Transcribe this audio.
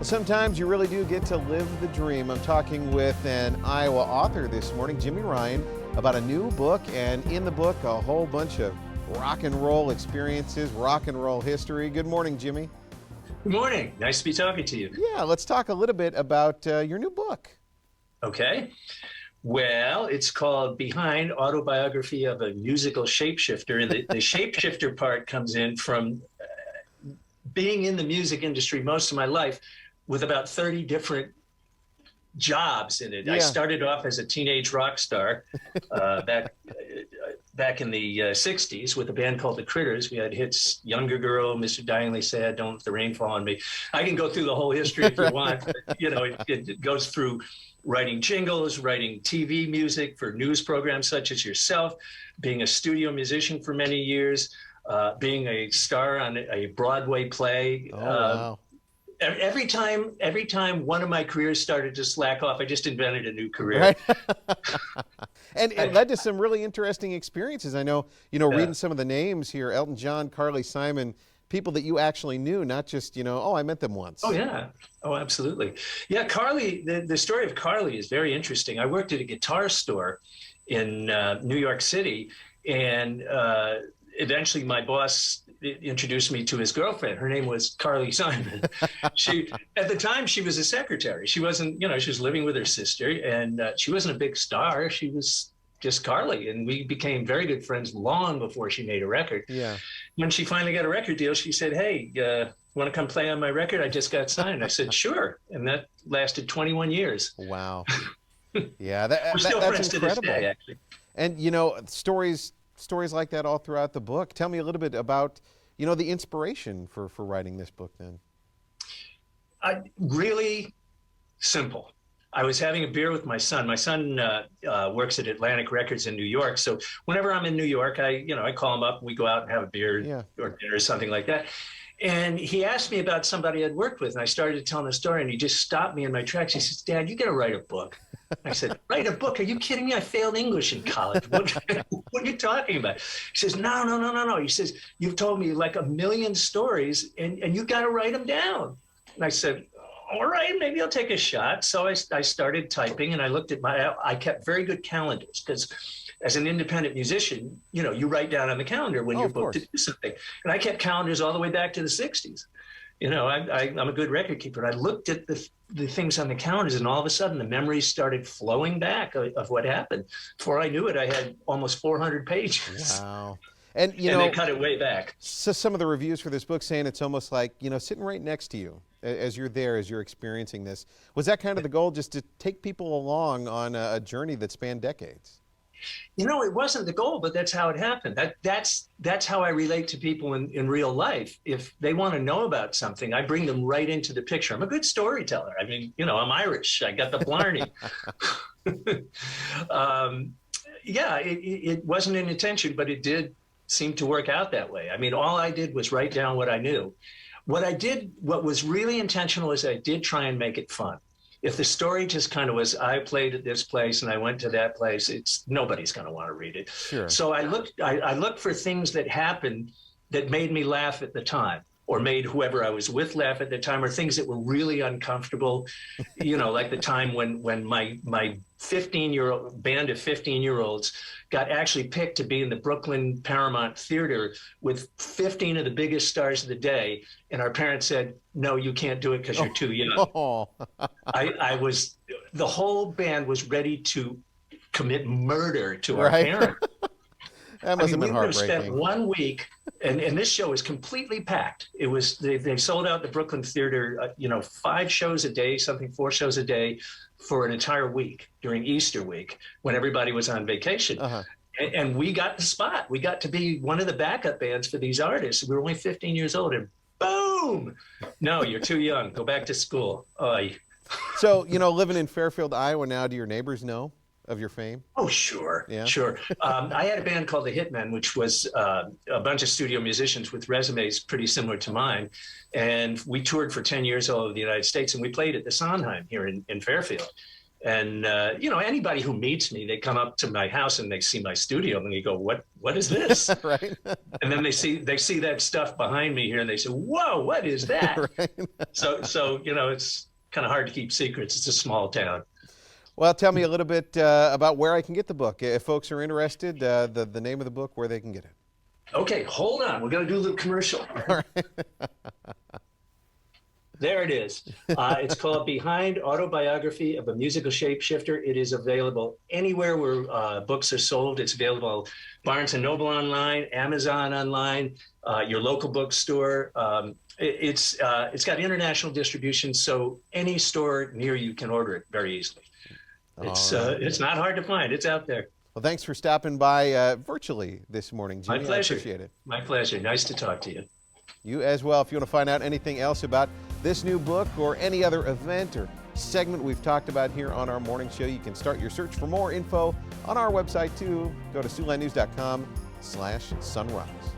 Well, sometimes you really do get to live the dream. I'm talking with an Iowa author this morning, Jimmy Ryan, about a new book, and in the book, a whole bunch of rock and roll experiences, rock and roll history. Good morning, Jimmy. Good morning. Nice to be talking to you. Yeah, let's talk a little bit about your new book. Okay. Well, it's called Behind Autobiography of a Musical Shapeshifter. And the shapeshifter part comes in from being in the music industry most of my life with about 30 different jobs in it. Yeah. I started off as a teenage rock star back in the 60s with a band called the Critters. We had hits Younger Girl, Mr. Dyingly Sad, Don't Let the Rain Fall on Me. I can go through the whole history if you want. But, it goes through writing jingles, writing TV music for news programs such as yourself, being a studio musician for many years, being a star on a Broadway play. Oh, wow. Every time one of my careers started to slack off, I just invented a new career. Right. And it led to some really interesting experiences. I know, reading some of the names here, Elton John, Carly Simon, people that you actually knew, not just, I met them once. Oh, yeah. Oh, absolutely. Yeah, Carly, the story of Carly is very interesting. I worked at a guitar store in New York City, and eventually my boss introduced me to his girlfriend. Her name was Carly Simon. At the time, she was a secretary. She wasn't, she was living with her sister, and she wasn't a big star. She was just Carly, and we became very good friends long before she made a record. Yeah. When she finally got a record deal, she said, "Hey, want to come play on my record? I just got signed." I said, "Sure," and that lasted 21 years. Wow. Yeah, we're still friends to this day, actually. And stories like that all throughout the book. Tell me a little bit about, the inspiration for writing this book then. Really simple. I was having a beer with my son. My son works at Atlantic Records in New York. So whenever I'm in New York, I call him up and we go out and have a beer or dinner or something like that. And he asked me about somebody I'd worked with, and I started telling the story, and he just stopped me in my tracks. He says, "Dad, you got to write a book." I said, "Write a book? Are you kidding me? I failed English in college. What are you talking about?" He says, No. He says, "You've told me like a million stories, and you got to write them down." And I said, "All right, maybe I'll take a shot." So I started typing, and I looked at I kept very good calendars, because as an independent musician, you write down on the calendar when you're booked to do something. And I kept calendars all the way back to the 60s. I'm a good record keeper. I looked at the things on the calendars, and all of a sudden the memories started flowing back of what happened. Before I knew it, I had almost 400 pages. Wow. And they cut it way back. So some of the reviews for this book saying it's almost like, sitting right next to you as you're there, as you're experiencing this. Was that kind of the goal, just to take people along on a journey that spanned decades? It wasn't the goal, but that's how it happened. That's how I relate to people in real life. If they want to know about something, I bring them right into the picture. I'm a good storyteller. I mean, I'm Irish. I got the blarney. It wasn't an intention, but it did seem to work out that way. I mean, all I did was write down what I knew. What was really intentional is I did try and make it fun. If the story just kind of was, I played at this place and I went to that place, nobody's going to want to read it. Sure. So I looked for things that happened that made me laugh at the time, or made whoever I was with laugh at the time, or things that were really uncomfortable. Like the time when my 15-year-old band of 15-year-olds got actually picked to be in the Brooklyn Paramount Theater with 15 of the biggest stars of the day. And our parents said, "No, you can't do it because you're too young." Oh. The whole band was ready to commit murder to our parents. That must have been heartbreaking. We spent 1 week, and this show was completely packed. It was they sold out the Brooklyn Theater, 5 shows a day, 4 shows a day, for an entire week during Easter week when everybody was on vacation. Uh-huh. And we got the spot. We got to be one of the backup bands for these artists. We were only 15 years old, and boom! No, you're too young. Go back to school. So, living in Fairfield, Iowa now, do your neighbors know of your fame? Oh, sure. Yeah. Sure. I had a band called the Hitmen, which was a bunch of studio musicians with resumes pretty similar to mine. And we toured for 10 years all over the United States, and we played at the Sondheim here in Fairfield. And anybody who meets me, they come up to my house and they see my studio and they go, what is this? Right. And then they see that stuff behind me here and they say, whoa, what is that? Right. So it's kind of hard to keep secrets. It's a small town. Well, tell me a little bit about where I can get the book. If folks are interested, the name of the book, where they can get it. Okay, hold on. We're going to do a little commercial. All right. There it is. It's called Behind Autobiography of a Musical Shapeshifter. It is available anywhere where books are sold. It's available Barnes & Noble online, Amazon online, your local bookstore. It's got international distribution, so any store near you can order it very easily. It's not hard to find. It's out there. Well, thanks for stopping by virtually this morning, Jimmy. My pleasure. I appreciate it. My pleasure. Nice to talk to you. You as well. If you want to find out anything else about this new book or any other event or segment we've talked about here on our morning show, you can start your search for more info on our website too. Go to SiouxLandNews.com/sunrise.